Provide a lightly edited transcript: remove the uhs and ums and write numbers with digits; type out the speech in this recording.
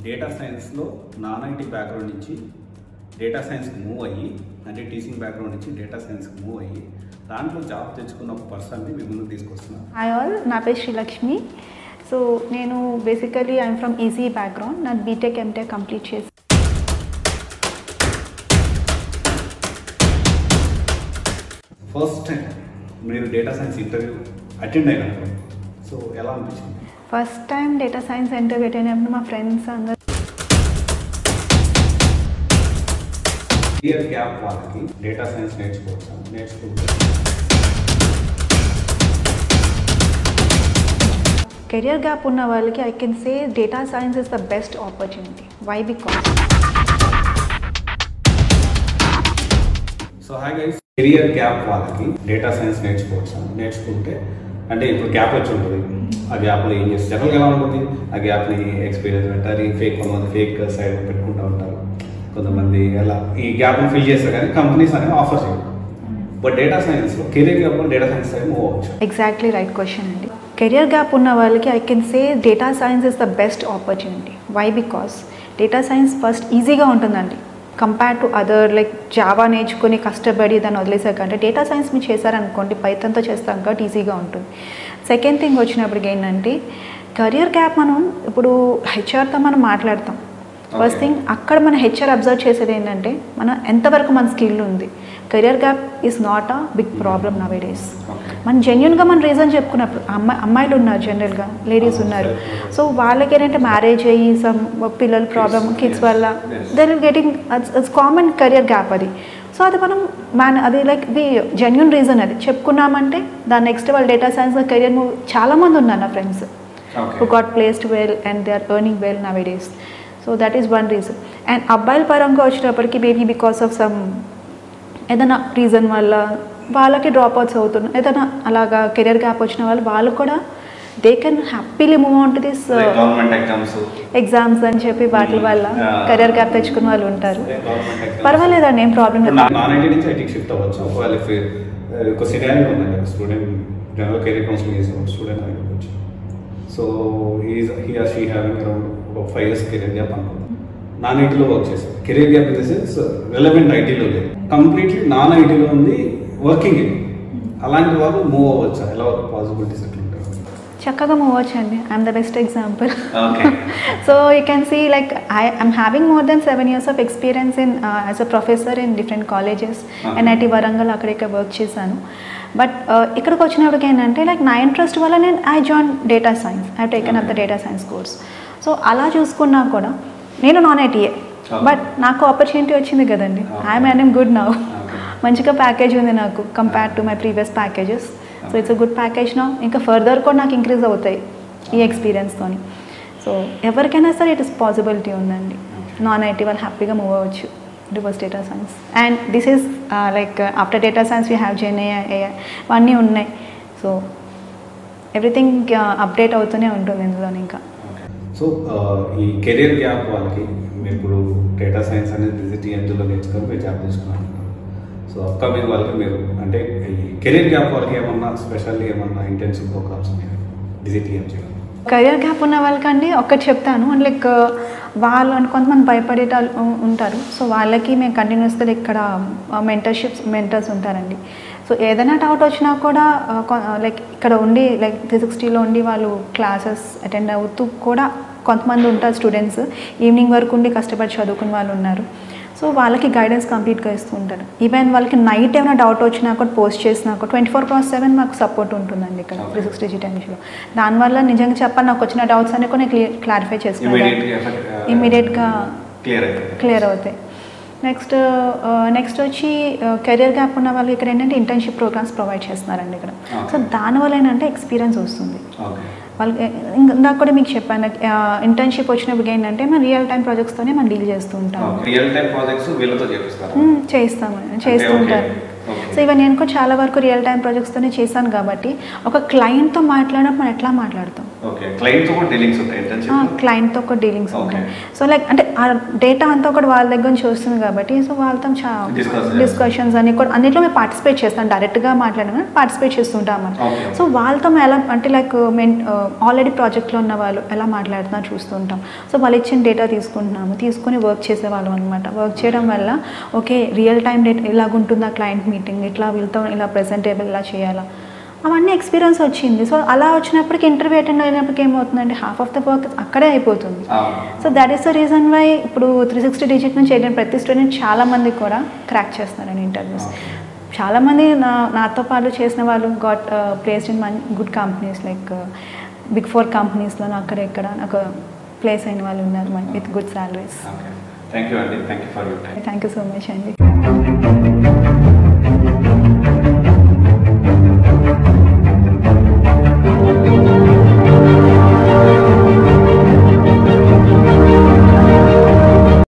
Data సైన్స్లో non IT background నుంచి data సైన్స్కి మూవ్ అయ్యి, అంటే టీచింగ్ బ్యాక్గ్రౌండ్ నుంచి డేటా సైన్స్కి మూవ్ అయ్యి దాంట్లో జాబ్ తెచ్చుకున్న ఒక పర్సన్ని మీ ముందుకు తీసుకొస్తున్నాను. హాయ్ ఆల్, నా పేరు శ్రీలక్ష్మి. సో నేను basically I'm from easy background. నా బీటెక్ ఎంటెక్ కంప్లీట్ చేసి ఫస్ట్ టైం మీరు డేటా సైన్స్ ఇంటర్వ్యూ అటెండ్ అయినప్పుడు సో ఎలా అనిపించింది? First time data science interview attend అయినప్పుడు మా ఫ్రెండ్స్ అందరూ ఇయర్ గ్యాప్ వాళ్ళకి డేటా సైన్స్ నేర్చుకుంటే కెరియర్ గ్యాప్ ఉన్న వాళ్ళకి I can say data science is the best opportunity. Why? Because so hi guys, career gap వాళ్ళకి డేటా సైన్స్ నేర్చుకుంటే అంటే ఇప్పుడు గ్యాప్ వచ్చి ఉంటుంది, ఆ గ్యాప్లో ఏం చేస్తారు జనరల్గా ఎలా ఉంటుంది, ఆ గ్యాప్ని ఎక్స్పీరియన్స్ పెట్టాలి, కొంతమంది ఫేక్ సైడ్ పెట్టుకుంటూ ఉంటారు, కొంతమంది ఎలా ఈ గ్యాప్ని ఫిల్ చేస్తారు కానీ కంపెనీస్ అనేవి ఆఫర్ చేయరు. బట్ డేటా సైన్స్లో కెరియర్ గ్యాప్లో డేటా సైన్స్ సైడ్ మూవ్ అవ్వచ్చు. ఎగ్జాక్ట్లీ రైట్ క్వశ్చన్ అండి. కెరియర్ గ్యాప్ ఉన్న వాళ్ళకి I can say data science is the best opportunity. Why? Because data science first ఈజీగా ఉంటుందండి compare to other like Java నేర్చుకొని కష్టపడి దాన్ని వదిలేసాకంటే డేటా సైన్స్ మీరు చేశారనుకోండి, పైథాన్తో చేస్తాం కాబట్టి ఈజీగా ఉంటుంది. సెకండ్ థింగ్ వచ్చినప్పటికి ఏంటంటే కెరియర్ గ్యాప్ మనం ఇప్పుడు హెచ్ఆర్తో మనం మాట్లాడతాం. ఫస్ట్ థింగ్ అక్కడ మన హెచ్ఆర్ అబ్జర్వ్ చేసేది ఏంటంటే మనం ఎంతవరకు మన స్కిల్ ఉంది. Career gap is not a big problem nowadays. మనం జెన్యున్గా మన రీజన్ చెప్పుకున్నప్పుడు అమ్మాయిలు ఉన్నారు, జనరల్గా లేడీస్ ఉన్నారు. సో వాళ్ళకి ఏంటంటే మ్యారేజ్ అయ్యి సమ్ పిల్లల ప్రాబ్లమ్ కిడ్స్ వల్ల they will getting it's common career gap అది. సో అది మనం అది లైక్ ది జెన్యున్ రీజన్ అది చెప్పుకున్నామంటే దాని నెక్స్ట్ వాళ్ళు డేటా సైన్స్ కెరియర్ మూవ్ చాలామంది ఉన్నారు నా friends who got placed well and they are earning well nowadays. So that is one reason. And అబ్బాయిల పరంగా వచ్చినప్పటికీ మేబీ బికాస్ ఆఫ్ సమ్ ఏదైనా రీజన్ వల్ల వాళ్ళకి డ్రాప్ అవుట్స్ అవుతున్నారు, ఏదైనా అలాగా కెరియర్ గ్యాప్ వచ్చిన వాళ్ళు కూడా they can happily move on to this exams అని చెప్పి వాటి వల్ల కెరియర్ గ్యాప్ తెచ్చుకున్న వాళ్ళు ఉంటారు. పర్వాలేదండి, ఏం ప్రాబ్లం లేదు. So he or she having around ఒక 5 years కెరీర్ గ్యాప్ అనుకుందాం. నాన్ ఐటీలో వర్క్ చేశారు, career gap in the sense relevant ఐటీలో లేదు, కంప్లీట్లీ నాన్ ఐటీలో ఉంది, వర్కింగ్ ఇది. అలాంటి వాళ్ళు మూవ్ అవ్వచ్చా? ఎలా పాసిబిలిటీస్ ఎట్లా ఉంటారు? చక్కగా మూవ్ అవ్వచ్చండి. I'm the best example. So you can see like I'm having more than 7 years of experience in as a professor in different colleges. NIT Warangal అక్కడ వర్క్ చేశాను. బట్ ఇక్కడికి వచ్చినప్పటికి ఏంటంటే లైక్ నా ఇంట్రెస్ట్ వల్ల నేను I join data science, I taken up the data science course. So అలా చూసుకున్నా కూడా నేను నాన్ ఐటీఏ, బట్ నాకు ఆపర్చునిటీ వచ్చింది కదండి. I'm earning good now. మంచిగా ప్యాకేజ్ ఉంది నాకు compare to my previous packages. So it's a good package now. ఇంకా ఫర్దర్ కూడా నాకు ఇంక్రీజ్ అవుతాయి ఈ ఎక్స్పీరియన్స్తో. సో ఎవరికైనా సరే ఇట్ ఇస్ పాసిబిలిటీ ఉందండి. నాన్ ఐటీ వాళ్ళు హ్యాపీగా మూవ్ అవ్వచ్చు towards data science. And this is like after data science we have Gen AI అన్నీ ఉన్నాయి. సో ఎవ్రీథింగ్ అప్డేట్ అవుతూనే ఉంటుంది ఇందులో. ఇంకా సో ఈ కెరీర్ గ్యాప్ వాళ్ళకి మీరు ఇప్పుడు డేటా సైన్స్ అనేది డిజిటీ ఎంజులో నేర్చుకొని మీరు జాబ్ తీసుకున్నారు. సో అప్కమింగ్ వాళ్ళకి మీరు అంటే ఈ కెరీర్ గ్యాప్ వాళ్ళకి ఏమన్నా స్పెషల్లీ ఏమన్నా ఇంటెన్సివ్ ప్రోగ్రామ్స్ ఉన్నాయి డిజిటీ ఎంజులో? కెరియర్ గ్యాప్ ఉన్న వాళ్ళకండి ఒక్కటి చెప్తాను. లైక్ వాళ్ళు కొంతమంది భయపడే ఉంటారు. సో వాళ్ళకి మేము కంటిన్యూస్గా ఇక్కడ మెంటర్స్ ఉంటారండి. సో ఏదైనా డౌట్ వచ్చినా కూడా లైక్ ఇక్కడ ఉండి లైక్ 360లో ఉండి వాళ్ళు క్లాసెస్ అటెండ్ అవుతూ కూడా కొంతమంది ఉంటారు స్టూడెంట్స్. ఈవినింగ్ వరకు ఉండి కష్టపడి చదువుకునే వాళ్ళు ఉన్నారు. సో వాళ్ళకి గైడెన్స్ కంప్లీట్గా ఇస్తూ ఉంటారు. ఈవెన్ వాళ్ళకి నైట్ ఏమైనా డౌట్ వచ్చినా కూడా పోస్ట్ చేసినా కూడా 24/7 మాకు సపోర్ట్ ఉంటుందండి ఇక్కడ 360 టెన్షన్లో. దానివల్ల నిజంగా చెప్పాలి, నాకు వచ్చిన డౌట్స్ అన్ని కూడా క్లారిఫై చేసుకున్నాను, ఇమీడియట్గా క్లియర్ అవుతాయి. నెక్స్ట్ వచ్చి కెరియర్ గ్యాప్ ఉన్న వాళ్ళకి ఇక్కడ ఏంటంటే ఇంటర్న్షిప్ ప్రోగ్రామ్స్ ప్రొవైడ్ చేస్తున్నారండి ఇక్కడ. సో దానివల్ల ఏంటంటే ఎక్స్పీరియన్స్ వస్తుంది వాళ్ళకి. ఇందాక కూడా మీకు చెప్పాను, ఇంటర్న్షిప్ వచ్చినప్పుడు ఏంటంటే మనం రియల్ టైం ప్రాజెక్ట్స్తోనే మనం డీల్ చేస్తూ ఉంటాము. చేస్తూ ఉంటారు. సో ఇవన్నీ నేను కూడా చాలా వరకు రియల్ టైం ప్రాజెక్ట్స్తోనే చేశాను కాబట్టి ఒక క్లయింట్తో మాట్లాడినప్పుడు మనం ఎట్లా మాట్లాడతాం, క్లయింట్తో ఒక డీలింగ్స్ ఉంటాయి. సో లైక్ అంటే ఆ డేటా అంతా కూడా వాళ్ళ దగ్గర నుంచి వస్తుంది కాబట్టి సో వాళ్ళతో డిస్కషన్స్ అన్నిట్లో మేము పార్టిసిపేట్ చేస్తాం, డైరెక్ట్గా మాట్లాడడం పార్టిసిపేట్ చేస్తుంటాం అన్నమాట. సో వాళ్ళతో ఎలా అంటే లైక్ ఆల్రెడీ ప్రాజెక్ట్లో ఉన్న వాళ్ళు ఎలా మాట్లాడుతున్నారు చూస్తుంటాం. సో వాళ్ళు ఇచ్చిన డేటా తీసుకుని వర్క్ చేసేవాళ్ళం అనమాట. వర్క్ చేయడం వల్ల ఓకే రియల్ టైం డేటా ఇలాగుంటుందా క్లయింట్ మీటింగ్, ఇట్లా వీళ్ళతో ఇలా ప్రెజెంటేబుల్ ఇలా చేయాలా, అవన్నీ ఎక్స్పీరియన్స్ వచ్చింది. సో అలా వచ్చినప్పటికి ఇంటర్వ్యూ అటెండ్ అయినప్పటికి ఏమవుతుందంటే హాఫ్ ఆఫ్ ద వర్క్ అక్కడే అయిపోతుంది. So that is the reason why ఇప్పుడు 360 డిజిట్ నుంచి వెళ్ళిన ప్రతి స్టూడెంట్ చాలామంది కూడా క్రాక్ చేస్తున్నారని ఇంటర్వ్యూస్. చాలామంది నాతో పాటు చేసిన వాళ్ళు got placed in good companies like big 4 కంపెనీస్లో అక్కడ నాకు ప్లేస్ అయిన వాళ్ళు ఉన్నారు with good salaries. Thank you అండి, thank you for your time. Thank you so much అండి.